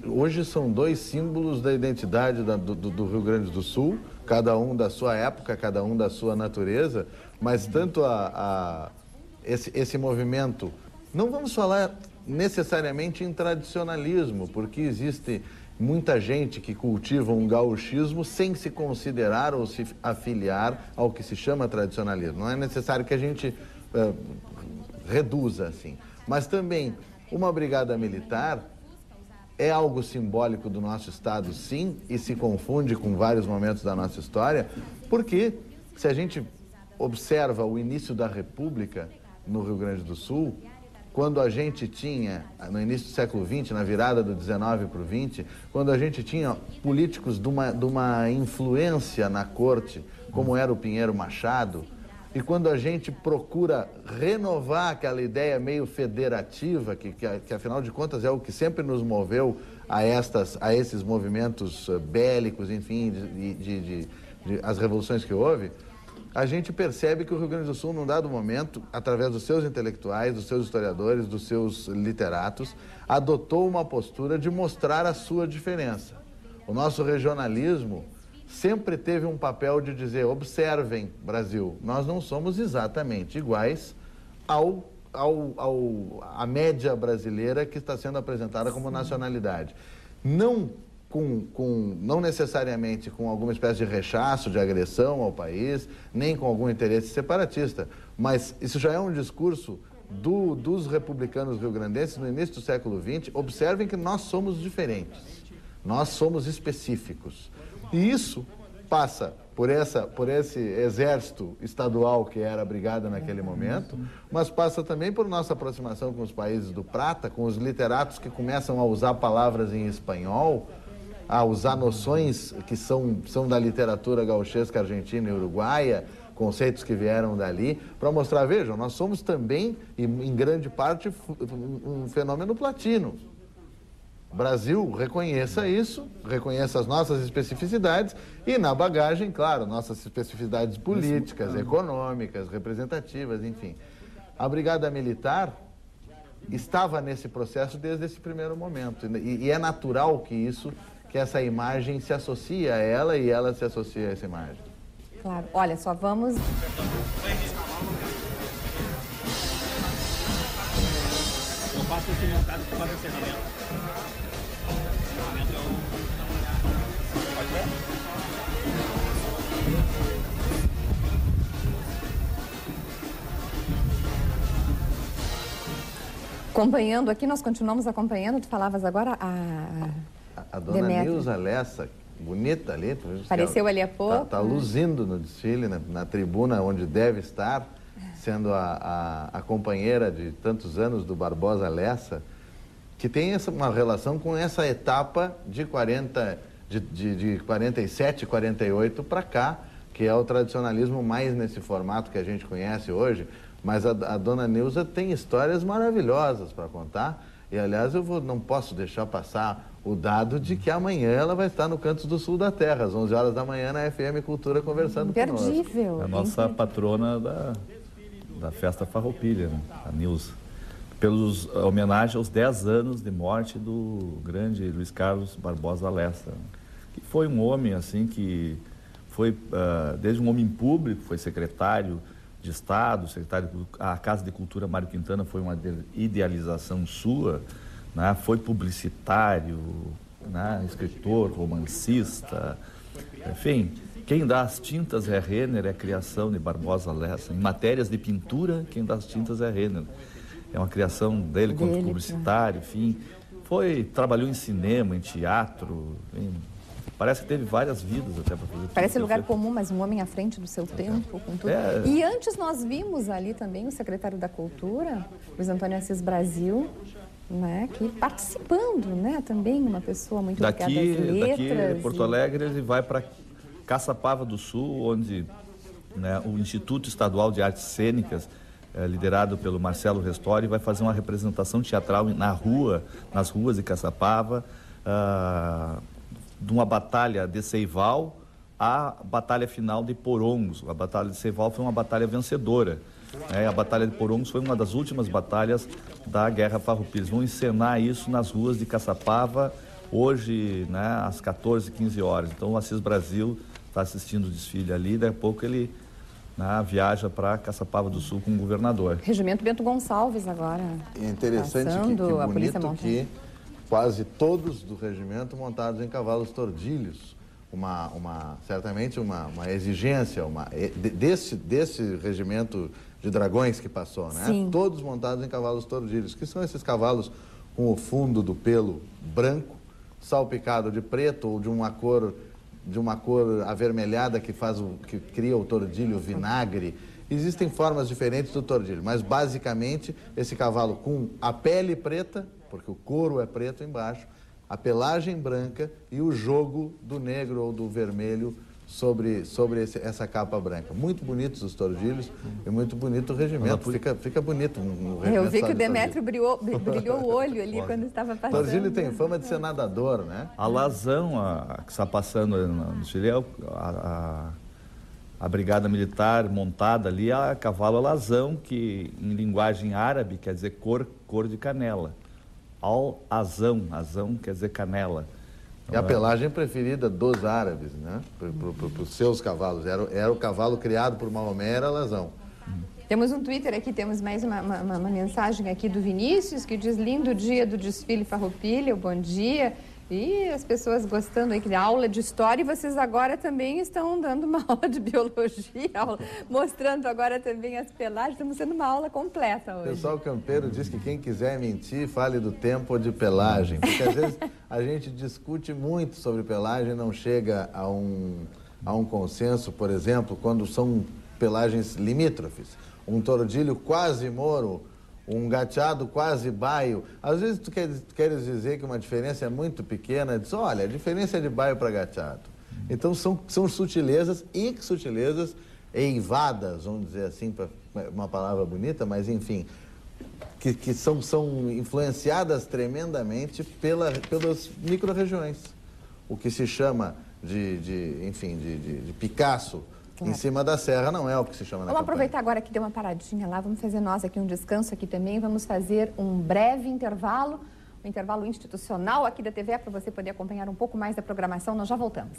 hoje são dois símbolos da identidade do Rio Grande do Sul, cada um da sua época, cada um da sua natureza, mas tanto esse movimento, não vamos falar necessariamente em tradicionalismo, porque existe muita gente que cultiva um gauchismo sem se considerar ou se afiliar ao que se chama tradicionalismo. Não é necessário que a gente reduza assim. Mas também, uma brigada militar é algo simbólico do nosso Estado, sim, e se confunde com vários momentos da nossa história, porque se a gente observa o início da República no Rio Grande do Sul, quando a gente tinha, no início do século XX, na virada do 19 para o 20, quando a gente tinha políticos de uma influência na corte, como era o Pinheiro Machado, e quando a gente procura renovar aquela ideia meio federativa, que afinal de contas é o que sempre nos moveu a esses movimentos bélicos, enfim, as revoluções que houve, a gente percebe que o Rio Grande do Sul, num dado momento, através dos seus intelectuais, dos seus historiadores, dos seus literatos, adotou uma postura de mostrar a sua diferença. O nosso regionalismo sempre teve um papel de dizer, observem, Brasil, nós não somos exatamente iguais à média brasileira que está sendo apresentada como nacionalidade. Não necessariamente com alguma espécie de rechaço, de agressão ao país, nem com algum interesse separatista, mas isso já é um discurso dos republicanos rio-grandenses no início do século XX. Observem que nós somos diferentes, nós somos específicos. E isso passa por esse exército estadual que era a brigada naquele momento, mas passa também por nossa aproximação com os países do Prata, com os literatos que começam a usar palavras em espanhol, a usar noções que são da literatura gauchesca argentina e uruguaia, conceitos que vieram dali, para mostrar, vejam, nós somos também, e em grande parte, um fenômeno platino. O Brasil reconheça isso, reconheça as nossas especificidades e, na bagagem, claro, nossas especificidades políticas, econômicas, representativas, enfim. A Brigada Militar estava nesse processo desde esse primeiro momento e é natural que essa imagem se associe a ela e ela se associe a essa imagem. Claro. Olha, só vamos... Faça esse montado que faz encerramento. Encerramento é o... Pode ver? Acompanhando aqui, nós continuamos acompanhando, tu falavas agora A dona Demétrio. Nilza Lessa, bonita ali. Apareceu ali há pouco. Está luzindo no desfile, na tribuna onde deve estar, sendo a companheira de tantos anos do Barbosa Lessa, que tem uma relação com essa etapa de 47, 48 para cá, que é o tradicionalismo mais nesse formato que a gente conhece hoje. Mas a dona Nilza tem histórias maravilhosas para contar. E, aliás, não posso deixar passar o dado de que amanhã ela vai estar no Cantos do Sul da Terra, às 11 horas da manhã, na FM Cultura, conversando conosco. Imperdível. É a nossa patrona da festa Farroupilha, né? A Nilza. Pelos homenagem aos 10 anos de morte do grande Luiz Carlos Barbosa Lessa, que foi um homem, assim, que foi, desde um homem público, foi secretário de Estado, a Casa de Cultura Mário Quintana foi uma idealização sua, né? Foi publicitário, né? Escritor, romancista, enfim, quem dá as tintas é Renner, é a criação de Barbosa Lessa. Em matérias de pintura, quem dá as tintas é Renner. É uma criação dele como publicitário, enfim. Trabalhou em cinema, em teatro, enfim. Parece que teve várias vidas até para fazer. Parece lugar comum, mas um homem à frente do seu tempo, com tudo. E antes nós vimos ali também o secretário da Cultura, Luiz Antônio Assis Brasil, né, que participando, né, também uma pessoa muito ligada às letras. Daqui Porto Alegre ele vai para Caçapava do Sul, onde, né, o Instituto Estadual de Artes Cênicas, liderado pelo Marcelo Restori, vai fazer uma representação teatral nas ruas de Caçapava, de uma batalha de Seival à batalha final de Porongos. A batalha de Seival foi uma batalha vencedora. A batalha de Porongos foi uma das últimas batalhas da Guerra Farroupilha. Vão encenar isso nas ruas de Caçapava, hoje, né, às 14, 15 horas. Então o Assis Brasil está assistindo o desfile ali, daqui a pouco ele, né, viaja para Caçapava do Sul com o governador. Regimento Bento Gonçalves agora. É interessante passando, que bonito que quase todos do regimento montados em cavalos tordilhos. Certamente uma exigência desse regimento de dragões que passou, né? Sim. Todos montados em cavalos tordilhos, que são esses cavalos com o fundo do pelo branco, salpicado de preto ou de uma cor avermelhada que cria o tordilho vinagre. Existem formas diferentes do tordilho, mas basicamente esse cavalo com a pele preta, porque o couro é preto embaixo, a pelagem branca e o jogo do negro ou do vermelho sobre essa capa branca. Muito bonitos os tordilhos e muito bonito o regimento. Fica bonito no regimento. Eu vi que o Demétrio brilhou o olho ali quando estava passando. Tordilho tem fama de ser nadador, né? A Lazão, que está passando no Chile, a brigada militar montada ali, a cavalo Lazão, que em linguagem árabe quer dizer cor de canela. Al-Azão, azão quer dizer canela. É a pelagem preferida dos árabes, né? Para os seus cavalos. Era o cavalo criado por Maomé, era Lazão. Temos um Twitter aqui, temos mais uma mensagem aqui do Vinícius, que diz: lindo dia do desfile Farroupilha, bom dia. E as pessoas gostando aí, que aula de história, e vocês agora também estão dando uma aula de biologia, mostrando agora também as pelagens. Estamos sendo uma aula completa hoje. O pessoal campeiro diz que quem quiser mentir, fale do tempo de pelagem, porque às vezes a gente discute muito sobre pelagem e não chega a um consenso, por exemplo, quando são pelagens limítrofes. Um tordilho quase moro, um gateado quase baio. Às vezes tu queres dizer que uma diferença é muito pequena, diz, olha, a diferença é de baio para gateado. Então são sutilezas eivadas, vamos dizer assim, uma palavra bonita, mas enfim, que são influenciadas tremendamente pelas micro-regiões. O que se chama de Picasso, claro, em cima da serra, não é o que se chama na Vamos campanha. aproveitar agora que deu uma paradinha lá, vamos fazer nós aqui um descanso aqui também, vamos fazer um breve intervalo, um intervalo institucional aqui da TV, para você poder acompanhar um pouco mais da programação. Nós já voltamos.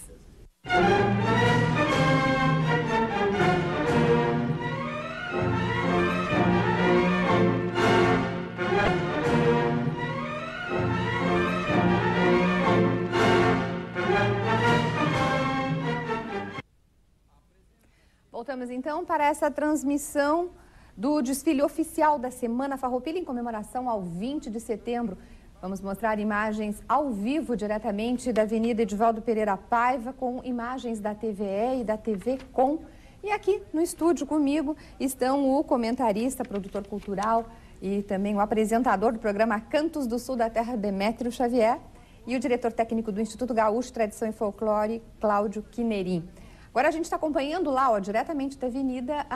Voltamos então para essa transmissão do desfile oficial da Semana Farroupilha em comemoração ao 20 de setembro. Vamos mostrar imagens ao vivo diretamente da Avenida Edivaldo Pereira Paiva com imagens da TVE e da TV Com. E aqui no estúdio comigo estão o comentarista, produtor cultural e também o apresentador do programa Cantos do Sul da Terra, Demétrio Xavier, e o diretor técnico do Instituto Gaúcho, Tradição e Folclore, Cláudio Quinerim. Agora a gente está acompanhando lá, ó, diretamente da avenida,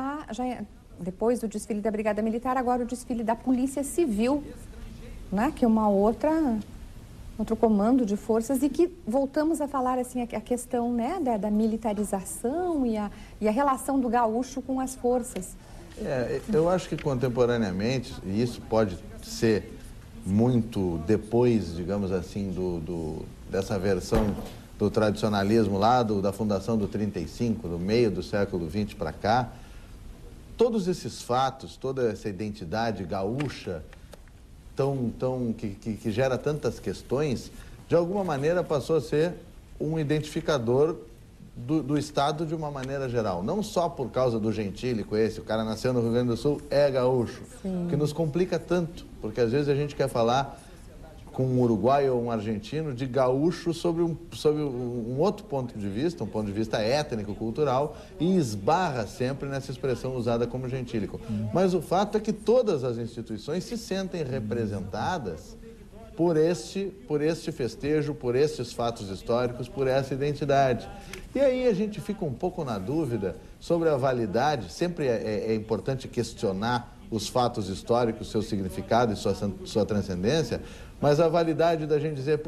depois do desfile da Brigada Militar, agora o desfile da Polícia Civil, né, que é outro comando de forças, e que voltamos a falar assim, a questão, né, da militarização e a relação do gaúcho com as forças. Eu acho que contemporaneamente, e isso pode ser muito depois, digamos assim, dessa versão do tradicionalismo lá, da fundação do 35, do meio do século XX para cá, todos esses fatos, toda essa identidade gaúcha que gera tantas questões, de alguma maneira passou a ser um identificador do Estado de uma maneira geral. Não só por causa do gentílico o cara nasceu no Rio Grande do Sul, é gaúcho. Sim. Que nos complica tanto, porque às vezes a gente quer falar com um uruguaio ou um argentino de gaúcho sobre um outro ponto de vista, um ponto de vista étnico, cultural, e esbarra sempre nessa expressão usada como gentílico. Mas o fato é que todas as instituições se sentem representadas por este festejo, por estes fatos históricos, por essa identidade. E aí a gente fica um pouco na dúvida sobre a validade. Sempre é importante questionar os fatos históricos, seu significado e sua transcendência, mas a validade da gente dizer,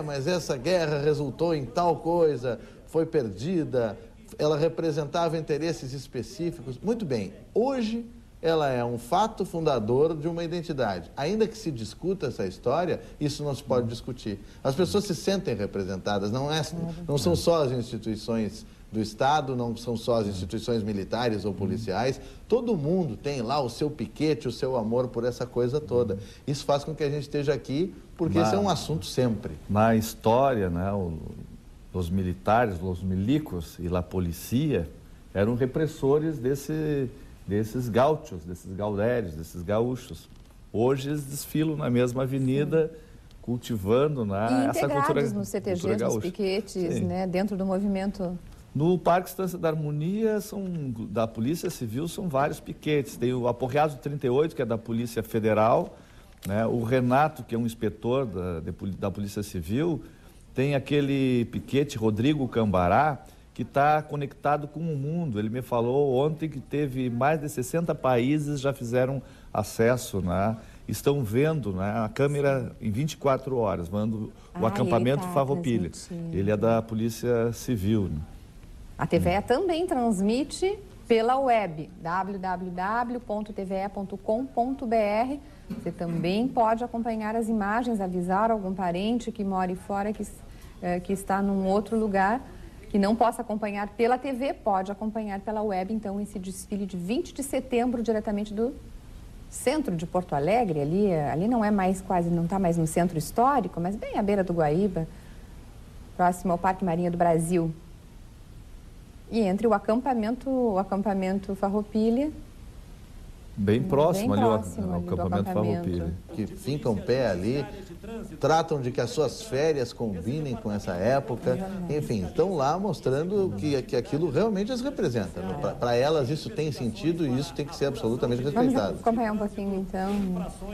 mas essa guerra resultou em tal coisa, foi perdida, ela representava interesses específicos. Muito bem, hoje ela é um fato fundador de uma identidade. Ainda que se discuta essa história, isso não se pode discutir. As pessoas se sentem representadas, não são só as instituições do Estado, não são só as instituições militares ou policiais, todo mundo tem lá o seu piquete, o seu amor por essa coisa toda. Isso faz com que a gente esteja aqui, porque esse é um assunto sempre. Na história, né, os militares, os milicos e a polícia eram repressores desses gaúchos, desses gaudérios, desses gaúchos. Hoje eles desfilam na mesma avenida, cultivando, né, essa cultura gaúcha. Nos CTGs, nos piquetes, né, dentro do movimento. No Parque Estância da Harmonia, da Polícia Civil, são vários piquetes. Tem o Aporreado 38, que é da Polícia Federal, né? O Renato, que é um inspetor da Polícia Civil. Tem aquele piquete, Rodrigo Cambará, que está conectado com o mundo. Ele me falou ontem que teve mais de 60 países já fizeram acesso, né? Estão vendo, né, a câmera em 24 horas, vendo o acampamento Farroupilha. Ele é da Polícia Civil, né? A TVE também transmite pela web, www.tve.com.br. Você também pode acompanhar as imagens, avisar algum parente que mora fora, que está num outro lugar, que não possa acompanhar pela TV, pode acompanhar pela web, então, esse desfile de 20 de setembro, diretamente do centro de Porto Alegre, ali não é mais não está mais no centro histórico, mas bem à beira do Guaíba, próximo ao Parque Marinha do Brasil. E entre o acampamento Farroupilha... Bem próximo ali ao acampamento Farroupilha. Que fincam pé ali, tratam de que as suas férias combinem com essa época. Enfim, estão lá mostrando que aquilo realmente as representa. Para elas isso tem sentido e isso tem que ser absolutamente respeitado. Vamos acompanhar um pouquinho, então.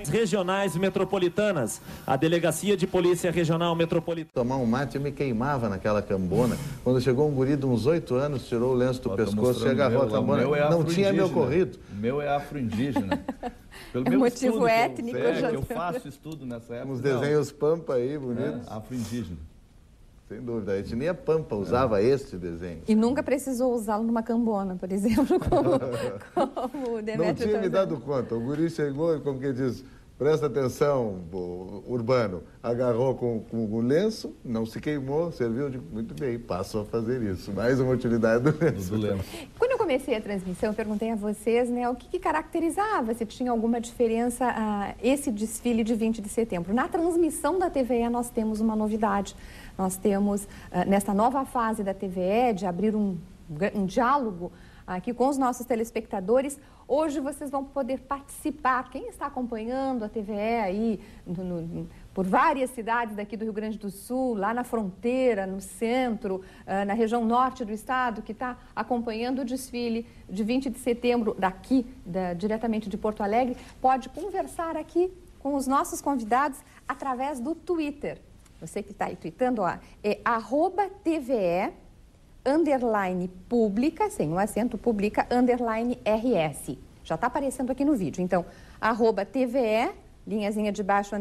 Regionais metropolitanas. A Delegacia de Polícia Regional Metropolitana. Tomar um mate, eu me queimava naquela cambona. Quando chegou um guri de uns 8 anos, tirou o lenço do pescoço e agarrou a cambona. Não tinha me ocorrido. O meu é afro-indígena. Pelo meu motivo étnico. Eu faço estudo nessa época. Uns desenhos pampa aí, bonitos. Afro-indígena. Sem dúvida. A etnia pampa usava este desenho. E nunca precisou usá-lo numa cambona, por exemplo, como o Demétrio. Não tinha me dado conta. O guri chegou, como que diz, presta atenção, Urbano, agarrou com o lenço, não se queimou, serviu de... Muito bem, passou a fazer isso. Mais uma utilidade do lenço. Quando eu comecei a transmissão, eu perguntei a vocês, né, o que caracterizava, se tinha alguma diferença esse desfile de 20 de setembro. Na transmissão da TVE, nós temos uma novidade. Nós temos, nesta nova fase da TVE, de abrir um diálogo aqui com os nossos telespectadores. Hoje vocês vão poder participar. Quem está acompanhando a TVE aí por várias cidades daqui do Rio Grande do Sul, lá na fronteira, no centro, na região norte do estado, que está acompanhando o desfile de 20 de setembro daqui, diretamente de Porto Alegre, pode conversar aqui com os nossos convidados através do Twitter. Você que está aí tweetando, ó, é @TVE_pública, sem um acento, pública, _RS. Já está aparecendo aqui no vídeo. Então, @TVE, linhazinha de baixo,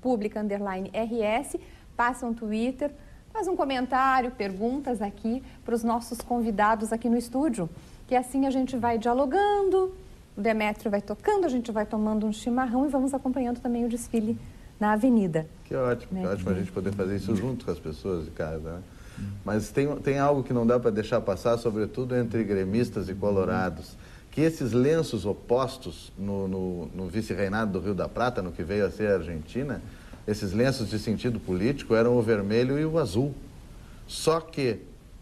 _pública, _RS, passa um Twitter, faz um comentário, perguntas aqui para os nossos convidados aqui no estúdio, que assim a gente vai dialogando, o Demétrio vai tocando, a gente vai tomando um chimarrão e vamos acompanhando também o desfile na avenida. Que ótimo, né? Que ótimo a gente poder fazer isso junto com as pessoas de casa, né? Mas tem algo que não dá para deixar passar, sobretudo entre gremistas e colorados, que esses lenços opostos no vice-reinado do Rio da Prata, no que veio a ser a Argentina, esses lenços de sentido político eram o vermelho e o azul. Só que,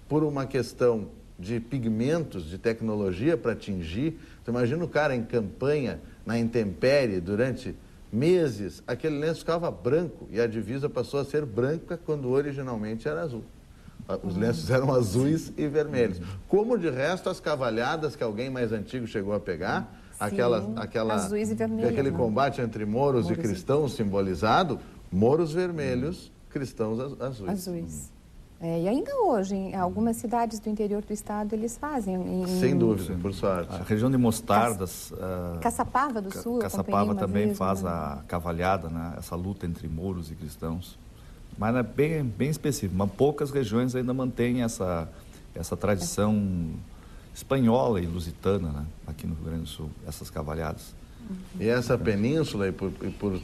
por uma questão de pigmentos, de tecnologia para atingir, você imagina o cara em campanha, na intempérie, durante meses, aquele lenço ficava branco e a divisa passou a ser branca quando originalmente era azul. Os lenços eram azuis e vermelhos. Como, de resto, as cavalhadas que alguém mais antigo chegou a pegar, azuis e vermelhos, aquele combate entre mouros e cristãos simbolizado, mouros vermelhos, cristãos azuis. E ainda hoje, em algumas cidades do interior do estado, eles fazem. Sem dúvida, por sorte. A região de Mostardas... Caçapava do Sul, Caçapava também faz a cavalhada, né? Essa luta entre mouros e cristãos. Mas é bem específico. Mas poucas regiões ainda mantêm essa tradição espanhola e lusitana, né? Aqui no Rio Grande do Sul, essas cavalhadas. E essa península, e por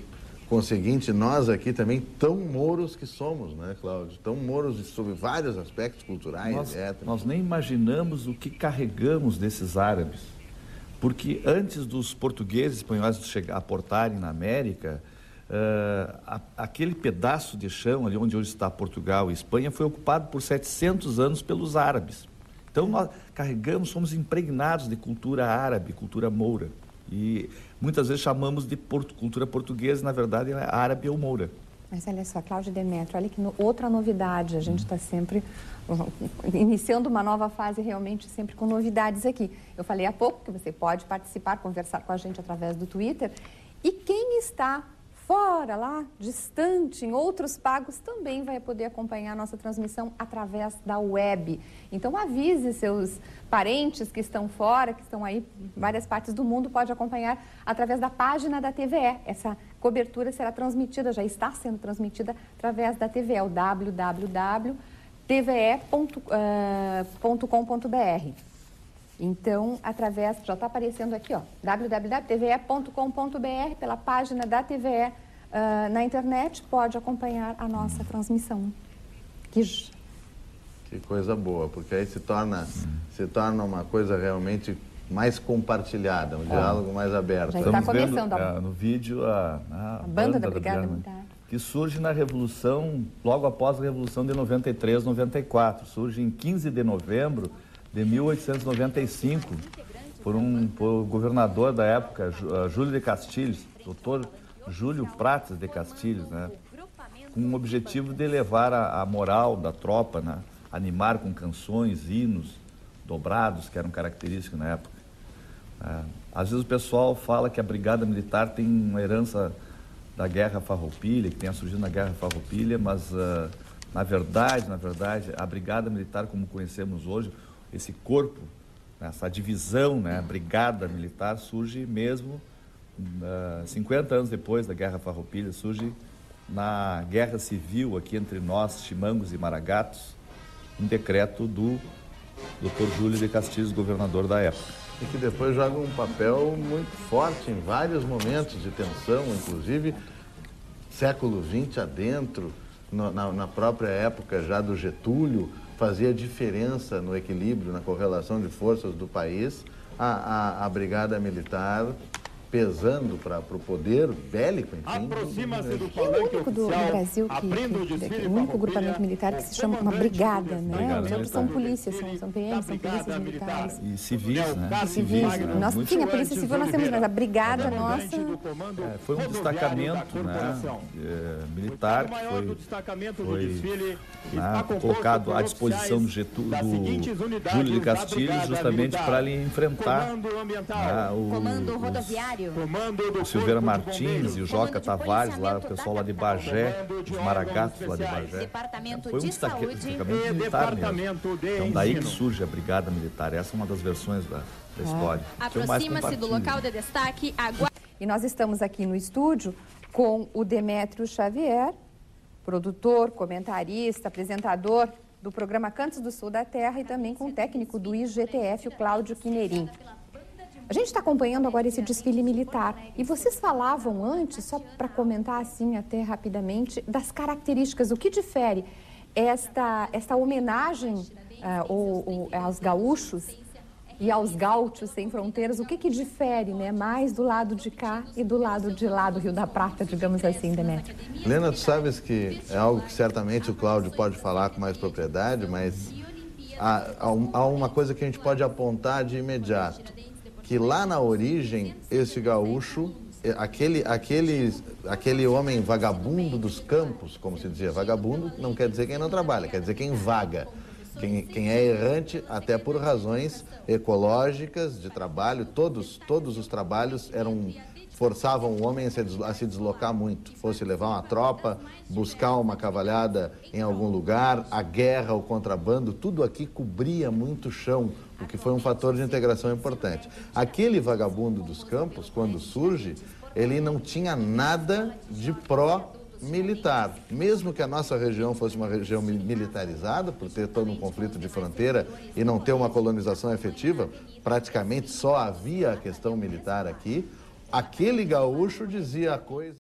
conseguinte, nós aqui também, tão mouros que somos, né, Cláudio? Tão mouros sob vários aspectos culturais, étnicos. Nós nem imaginamos o que carregamos desses árabes. Porque antes dos portugueses e espanhóis aportarem na América, aquele pedaço de chão ali onde hoje está Portugal e Espanha foi ocupado por 700 anos pelos árabes. Então nós somos impregnados de cultura árabe, cultura moura. E muitas vezes chamamos de cultura portuguesa, na verdade é árabe ou moura. Mas olha só, Cláudio Demétrio, olha que outra novidade, a gente está sempre iniciando uma nova fase realmente sempre com novidades aqui. Eu falei há pouco que você pode participar, conversar com a gente através do Twitter. E quem está fora, lá, distante, em outros pagos, também vai poder acompanhar a nossa transmissão através da web. Então, avise seus parentes que estão fora, que estão aí em várias partes do mundo, pode acompanhar através da página da TVE. Essa cobertura será transmitida, já está sendo transmitida através da TVE, o www.tve.com.br. Então, já está aparecendo aqui, ó, www.tve.com.br, pela página da TVE na internet, pode acompanhar a nossa transmissão. Que coisa boa, porque aí se torna uma coisa realmente mais compartilhada, um diálogo mais aberto. Já está começando no vídeo a Banda da Brigada Militar, que surge na Revolução, logo após a Revolução de 93, 94. Surge em 15 de novembro de 1895, por o governador da época, Júlio de Castilhos, doutor Júlio Prates de Castilhos, né? Com o objetivo de elevar a moral da tropa, né? Animar com canções, hinos dobrados, que eram característicos na época. Às vezes o pessoal fala que a Brigada Militar tem uma herança da Guerra Farroupilha, que tenha surgido na Guerra Farroupilha, mas na verdade, a Brigada Militar, como conhecemos hoje, esse corpo, essa divisão, né, a Brigada Militar, surge mesmo 50 anos depois da Guerra Farroupilha, surge na Guerra Civil aqui entre nós, chimangos e maragatos, um decreto do Dr. Júlio de Castilhos, governador da época. E que depois joga um papel muito forte em vários momentos de tensão, inclusive século XX adentro, na própria época já do Getúlio, fazia diferença no equilíbrio, na correlação de forças do país. A Brigada Militar pesando para o poder bélico, enfim. É o único do Brasil que o único grupamento militar que se chama uma brigada, né? Os outros são polícias, são PM, são polícias militares. E civis, né? E civis. Nós, sim, a polícia civil nós temos, mas a brigada nossa... Foi um destacamento, né, militar que foi colocado à disposição do Júlio de Castilhos justamente para lhe enfrentar Comando rodoviário. o Silveira Martins e o Joca Tavares, lá, o pessoal lá de Bagé, os maragatos lá de Bagé. Departamento Foi um de destacamento Saúde. militar mesmo. Então daí que surge a Brigada Militar. Essa é uma das versões da história. Aproxima-se do local de destaque. E nós estamos aqui no estúdio com o Demétrio Xavier, produtor, comentarista, apresentador do programa Cantos do Sul da Terra e também com o técnico do IGTF, o Cláudio Quinerim. A gente está acompanhando agora esse desfile militar e vocês falavam antes, só para comentar assim até rapidamente, das características, o que difere esta homenagem aos gaúchos e aos gaúchos sem fronteiras, o que difere, né, mais do lado de cá e do lado de lá do Rio da Prata, digamos assim, Demétrio? Helena, tu sabes que é algo que certamente o Cláudio pode falar com mais propriedade, mas há uma coisa que a gente pode apontar de imediato, que lá na origem, esse gaúcho, aquele homem vagabundo dos campos, como se dizia, vagabundo não quer dizer quem não trabalha, quer dizer quem vaga. Quem é errante, até por razões ecológicas, de trabalho, todos os trabalhos forçavam o homem a se deslocar muito. Fosse levar uma tropa, buscar uma cavalhada em algum lugar, a guerra, o contrabando, tudo aqui cobria muito chão, o que foi um fator de integração importante. Aquele vagabundo dos campos, quando surge, ele não tinha nada de pró-militar. Mesmo que a nossa região fosse uma região militarizada, por ter todo um conflito de fronteira e não ter uma colonização efetiva, praticamente só havia a questão militar aqui, aquele gaúcho dizia a coisa...